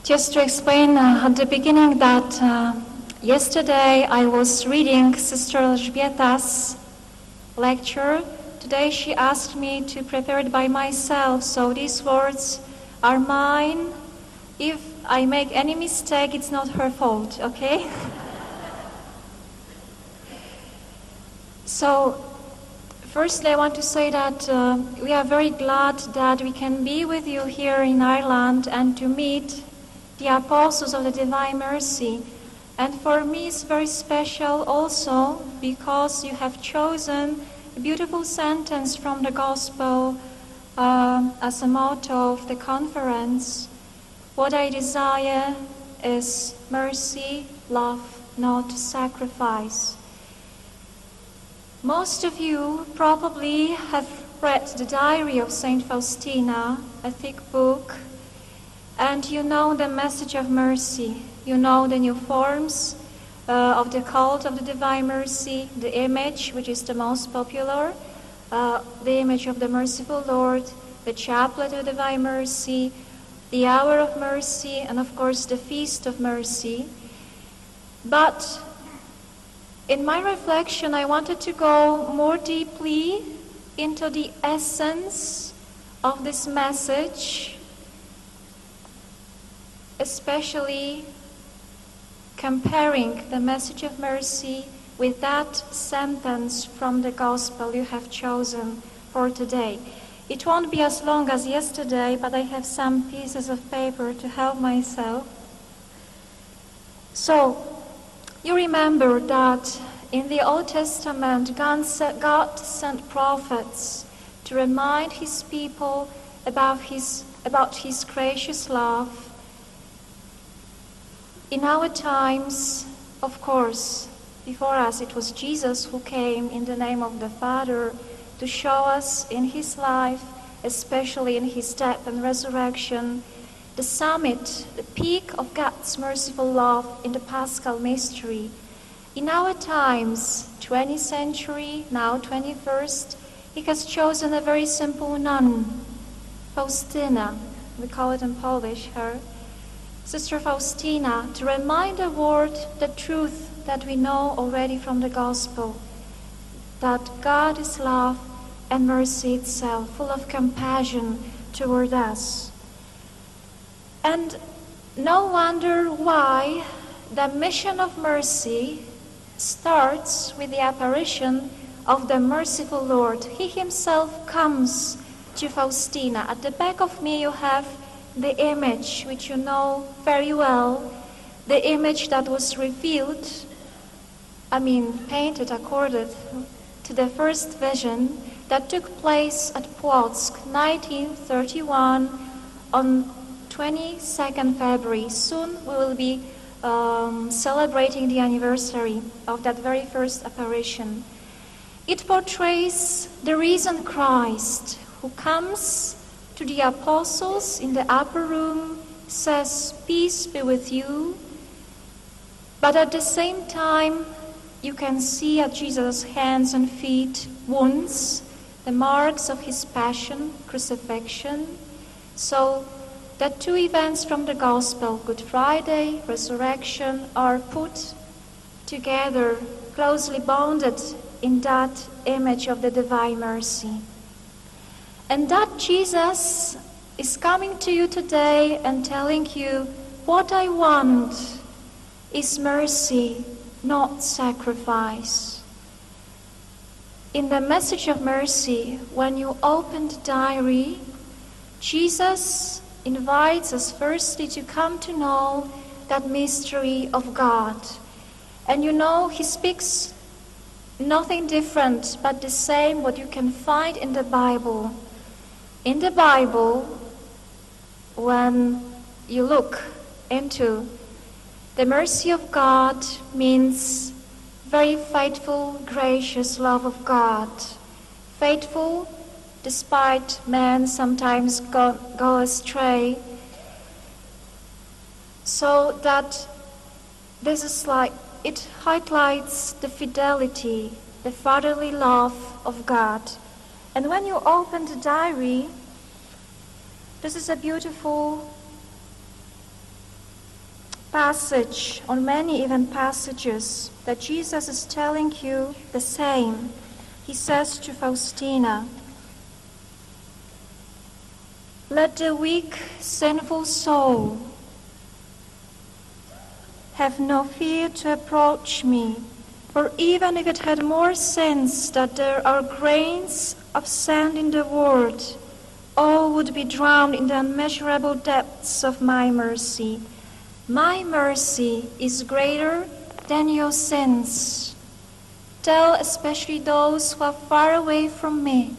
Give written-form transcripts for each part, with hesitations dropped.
Just to explain at the beginning that yesterday I was reading Sister Elżbieta's lecture. Today she asked me to prepare it by myself, so these words are mine. If I make any mistake, it's not her fault, okay? So, firstly I want to say that we are very glad that we can be with you here in Ireland and to meet the Apostles of the Divine Mercy. And for me it's very special also because you have chosen a beautiful sentence from the Gospel as a motto of the conference. What I desire is mercy, love, not sacrifice. Most of you probably have read the diary of Saint Faustina, a thick book, and you know the message of mercy. You know the new forms of the cult of the Divine Mercy, the image, which is the most popular, the image of the Merciful Lord, the Chaplet of Divine Mercy, the Hour of Mercy, and of course the Feast of Mercy. But in my reflection, I wanted to go more deeply into the essence of this message, especially comparing the message of mercy with that sentence from the Gospel you have chosen for today. It won't be as long as yesterday, but I have some pieces of paper to help myself. So, you remember that in the Old Testament, God sent prophets to remind his people about his gracious love. In our times, of course, before us it was Jesus who came in the name of the Father to show us in his life, especially in his death and resurrection, the summit, the peak of God's merciful love in the Paschal mystery. In our times, 20th century, now 21st, he has chosen a very simple nun, Faustina, we call it in Polish, her, Sister Faustina, to remind the world the truth that we know already from the Gospel, that God is love and mercy itself, full of compassion toward us. And no wonder why the mission of mercy starts with the apparition of the merciful Lord. He himself comes to Faustina. At the back of me you have the image which you know very well, the image that was revealed, painted according to the first vision that took place at Płock, 1931, on 22nd February. Soon we will be celebrating the anniversary of that very first apparition. It portrays the risen Christ who comes to the apostles in the upper room, says, "Peace be with you." But at the same time, you can see at Jesus' hands and feet wounds, the marks of his passion, crucifixion. So that two events from the Gospel, Good Friday, resurrection, are put together, closely bonded in that image of the Divine Mercy. And that Jesus is coming to you today and telling you, what I want is mercy, not sacrifice. In the message of mercy, when you open the diary, Jesus invites us firstly to come to know that mystery of God. And you know, he speaks nothing different but the same what you can find in the Bible. In the Bible, when you look into the mercy of God, means very faithful, gracious love of God. Faithful despite man sometimes go astray. So that this is like, it highlights the fidelity, the fatherly love of God. And when you open the diary, this is a beautiful passage, or many even passages, that Jesus is telling you the same. He says to Faustina, "Let the weak, sinful soul have no fear to approach me, for even if it had more sins than there are grains of sand in the world, all would be drowned in the unmeasurable depths of my mercy. My mercy is greater than your sins. Tell especially those who are far away from me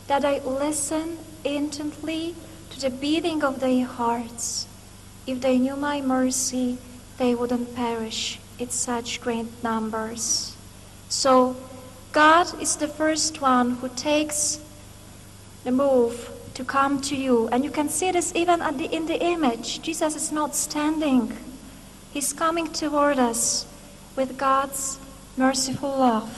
that I listen intently to the beating of their hearts. If they knew my mercy, they wouldn't perish in such great numbers." So God is the first one who takes the move to come to you. And you can see this even in the image. Jesus is not standing. He's coming toward us with God's merciful love.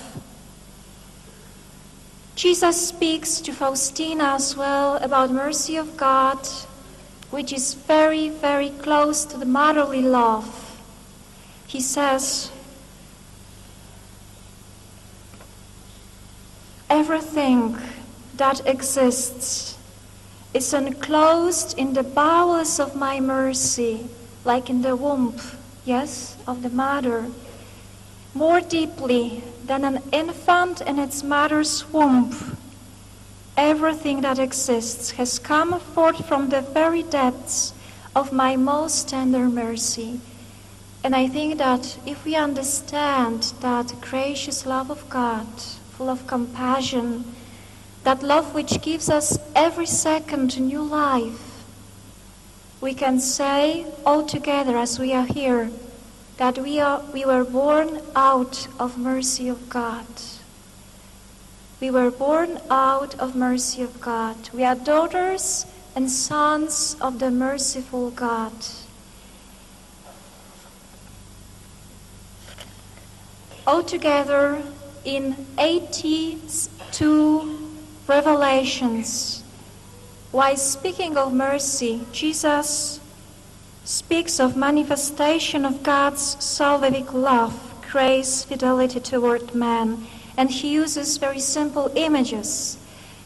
Jesus speaks to Faustina as well about mercy of God, which is very, very close to the motherly love. He says, "Everything that exists is enclosed in the bowels of my mercy, like in the womb, yes, of the mother, more deeply than an infant in its mother's womb. Everything that exists has come forth from the very depths of my most tender mercy." And I think that if we understand that gracious love of God, full of compassion, that love which gives us every second new life, we can say all together as we are here that we were born out of mercy of God. We were born out of mercy of God. We are daughters and sons of the merciful God. Altogether, in 82 revelations, while speaking of mercy, Jesus speaks of manifestation of God's salvific love, grace, fidelity toward man, and he uses very simple images.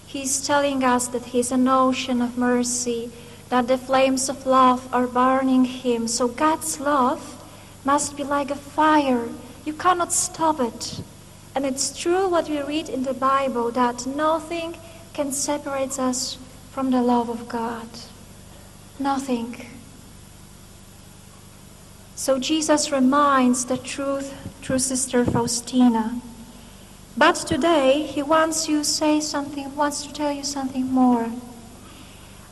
He's telling us that he's an ocean of mercy, that the flames of love are burning him. So God's love must be like a fire. You cannot stop it. And it's true what we read in the Bible, that nothing can separate us from the love of God. Nothing. So Jesus reminds the truth through Sister Faustina. But today he wants to tell you something more.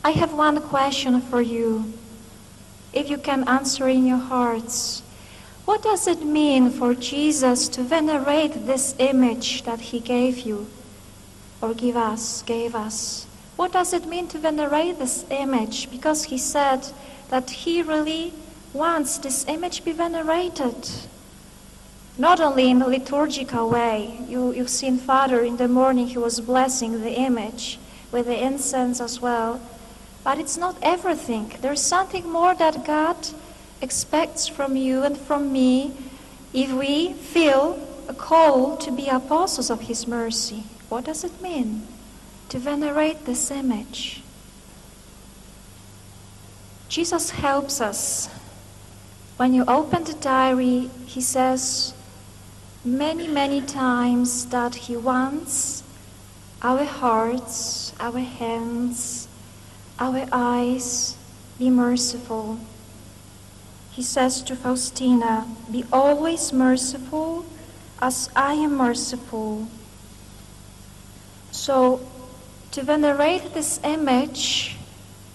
I have one question for you. If you can answer in your hearts. What does it mean for Jesus to venerate this image that he gave you, or gave us? What does it mean to venerate this image? Because he said that he really wants this image be venerated. Not only in a liturgical way. You've seen Father in the morning, he was blessing the image with the incense as well. But it's not everything. There's something more that God expects from you and from me if we feel a call to be apostles of his mercy. What does it mean to venerate this image? Jesus helps us. When you open the diary, he says many, many times that he wants our hearts, our hands, our eyes be merciful. He says to Faustina, "Be always merciful as I am merciful." So, to venerate this image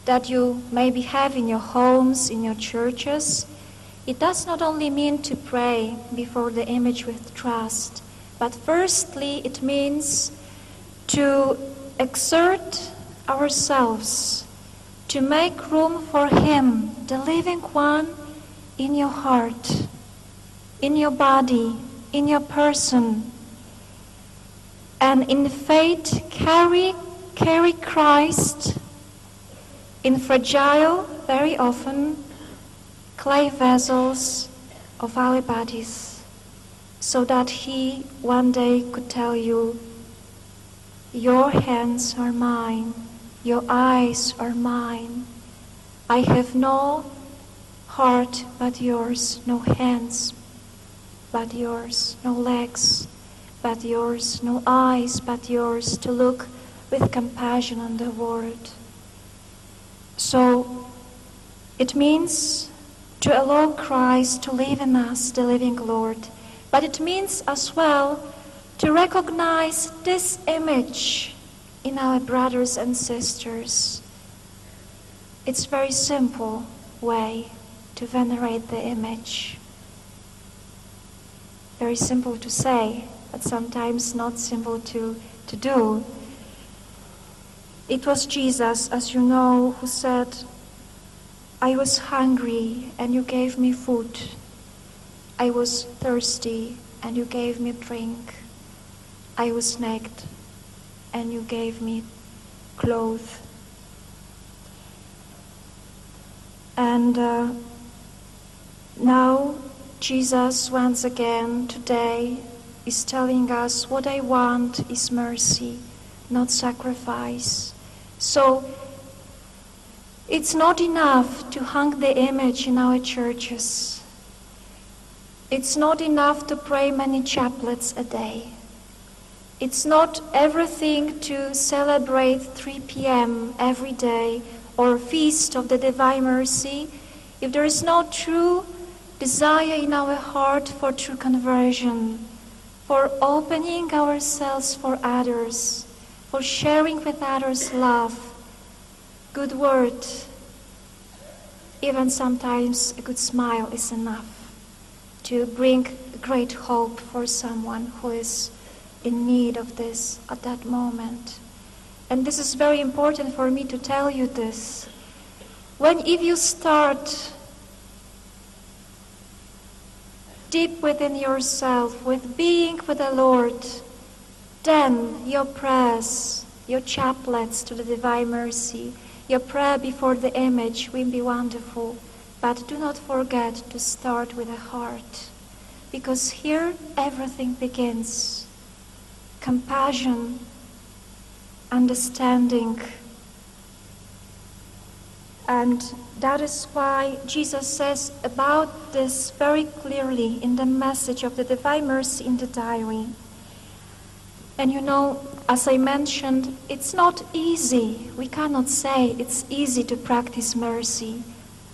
that you maybe have in your homes, in your churches, it does not only mean to pray before the image with trust, but firstly it means to exert ourselves, to make room for him, the living one, in your heart, in your body, in your person, and in faith carry Christ in fragile, very often, clay vessels of our bodies, so that He one day could tell you, your hands are mine, your eyes are mine. I have no heart but yours, no hands but yours, no legs but yours, no eyes but yours, to look with compassion on the world. So it means to allow Christ to live in us, the living Lord. But it means as well to recognize this image in our brothers and sisters. It's a very simple way to venerate the image. Very simple to say, but sometimes not simple to do. It was Jesus, as you know, who said, I was hungry and you gave me food. I was thirsty and you gave me drink. I was naked and you gave me clothes. And now Jesus once again today is telling us, what I want is mercy, not sacrifice. So it's not enough to hang the image in our churches. It's not enough to pray many chaplets a day. It's not everything to celebrate 3 p.m. every day or Feast of the Divine Mercy if there is no true desire in our heart for true conversion, for opening ourselves for others, for sharing with others love, good word. Even sometimes a good smile is enough to bring great hope for someone who is in need of this at that moment. And this is very important for me to tell you this. If you start deep within yourself with being with the Lord, then your prayers, your chaplets to the Divine Mercy, your prayer before the image will be wonderful. But do not forget to start with the heart, because here everything begins. Compassion, understanding. And that is why Jesus says about this very clearly in the message of the Divine Mercy in the diary. And you know, as I mentioned, it's not easy. We cannot say it's easy to practice mercy.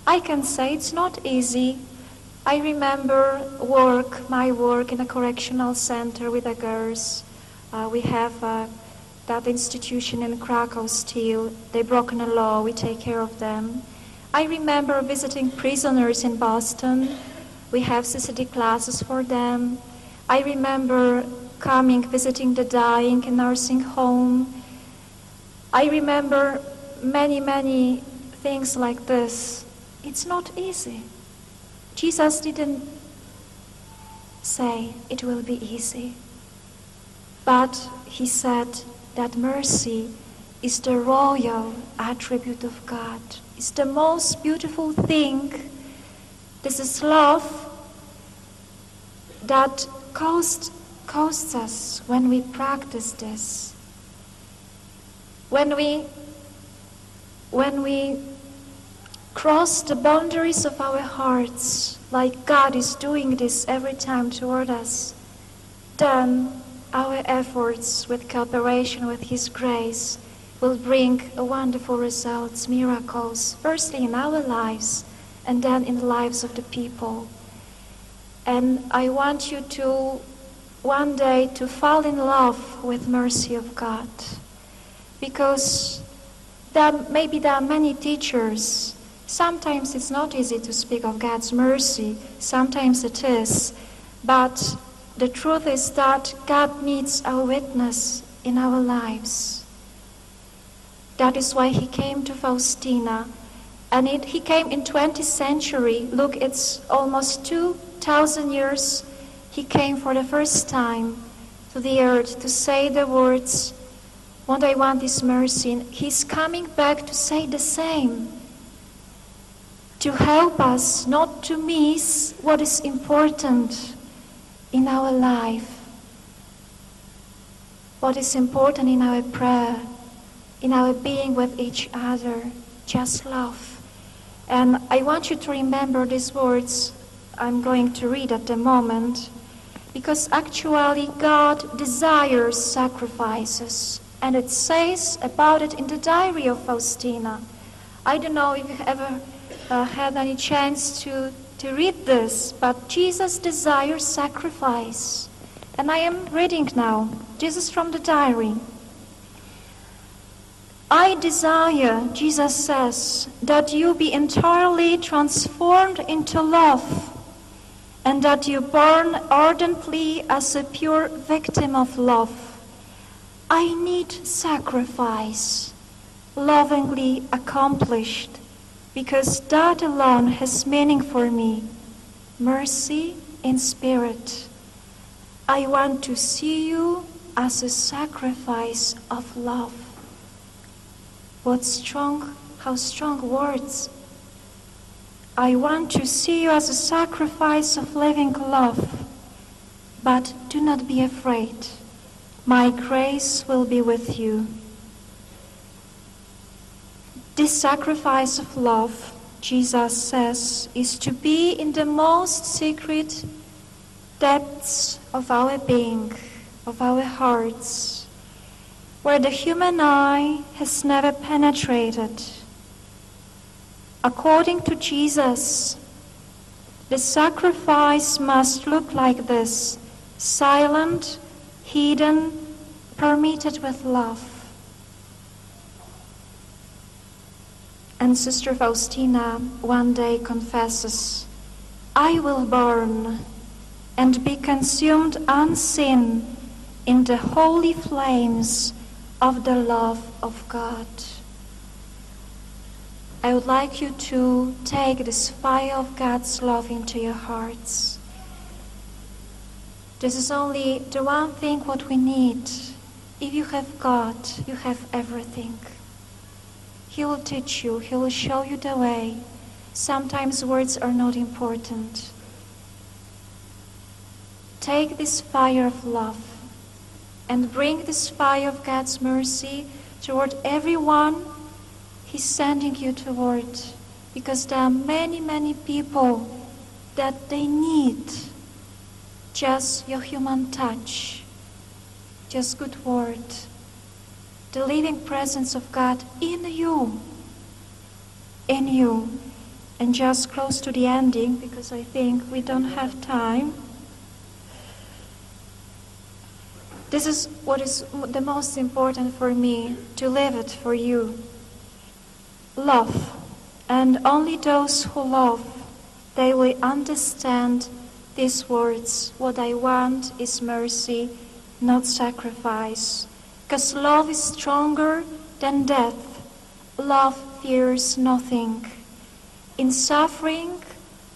I can say it's not easy. I remember my work in a correctional center with the girls. We have that institution in Krakow still. They've broken a law, we take care of them. I remember visiting prisoners in Boston. We have CCD classes for them. I remember visiting the dying in nursing home. I remember many things like this. It's not easy. Jesus didn't say it will be easy. But he said that mercy is the royal attribute of God. It's the most beautiful thing. This is love that costs us when we practice this. When we cross the boundaries of our hearts, like God is doing this every time toward us, then our efforts with cooperation with His grace will bring wonderful results, miracles, firstly in our lives and then in the lives of the people. And I want you to one day to fall in love with mercy of God, because maybe there are many teachers. Sometimes it's not easy to speak of God's mercy, sometimes it is, but the truth is that God needs our witness in our lives. That is why He came to Faustina, and He came in 20th century. Look, it's almost 2,000 years. He came for the first time to the earth to say the words, what I want is mercy. And He's coming back to say the same. to help us not to miss what is important in our life, what is important in our prayer, in our being with each other, just love. And I want you to remember these words I'm going to read at the moment, because actually God desires sacrifices, and it says about it in the diary of Faustina. I don't know if you've ever had any chance to read this, but Jesus desires sacrifice. And I am reading now. This is from the diary. I desire, Jesus says, that you be entirely transformed into love, and that you burn ardently as a pure victim of love. I need sacrifice, lovingly accomplished, because that alone has meaning for me, mercy in spirit. I want to see you as a sacrifice of love. How strong words. I want to see you as a sacrifice of living love. But do not be afraid. My grace will be with you. This sacrifice of love, Jesus says, is to be in the most secret depths of our being, of our hearts, where the human eye has never penetrated. According to Jesus, the sacrifice must look like this: silent, hidden, permeated with love. And Sister Faustina one day confesses, I will burn and be consumed unseen in the holy flames of the love of God. I would like you to take this fire of God's love into your hearts. This is only the one thing what we need. If you have God, you have everything. He will teach you, He will show you the way. Sometimes words are not important. Take this fire of love and bring this fire of God's mercy toward everyone He's sending you toward, because there are many, many people that they need just your human touch, just good word, the living presence of God in you. And just close to the ending, because I think we don't have time. This is what is the most important for me, to live it for you. Love, and only those who love, they will understand these words. What I want is mercy, not sacrifice. Because love is stronger than death. Love fears nothing. In suffering,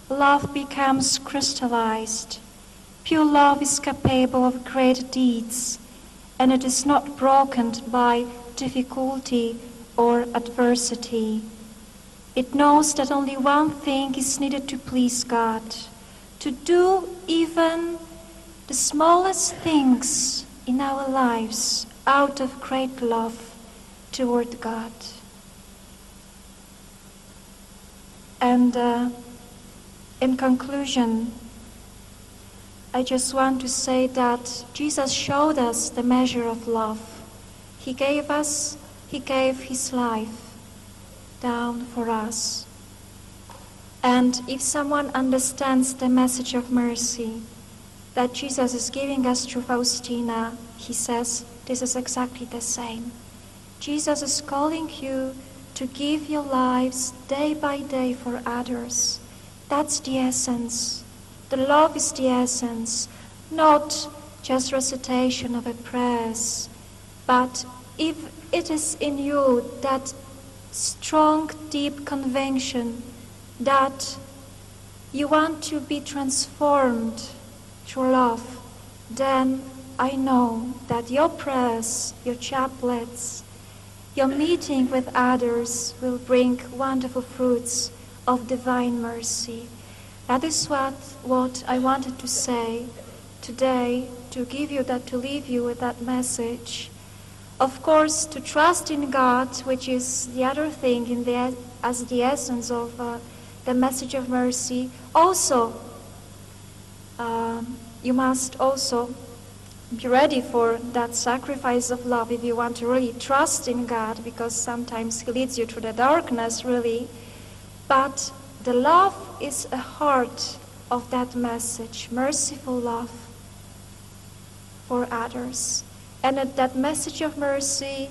love becomes crystallized. Pure love is capable of great deeds, and it is not broken by difficulty or adversity. It knows that only one thing is needed to please God, to do even the smallest things in our lives out of great love toward God. And in conclusion, I just want to say that Jesus showed us the measure of love. He gave His life down for us. And if someone understands the message of mercy that Jesus is giving us through Faustina, he says this is exactly the same. Jesus is calling you to give your lives day by day for others. That's the essence. The love is the essence, not just recitation of a prayers, but if it is in you that strong, deep conviction that you want to be transformed through love, then I know that your prayers, your chaplets, your meeting with others will bring wonderful fruits of divine mercy. That is what I wanted to say today, to leave you with that message. Of course, to trust in God, which is the other thing as the essence of the message of mercy. Also, you must also be ready for that sacrifice of love if you want to really trust in God, because sometimes He leads you through the darkness, really. But the love is a heart of that message, merciful love for others. And that message of mercy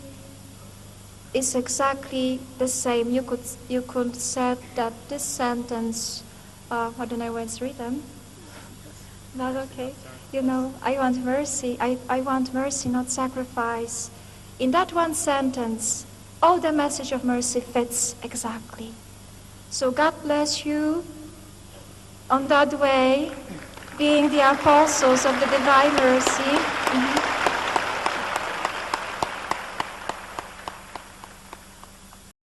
is exactly the same. You could say that this sentence, I don't know when it's written. Not okay. I want mercy. I want mercy, not sacrifice. In that one sentence, all the message of mercy fits exactly. So God bless you on that way, being the apostles of the divine mercy.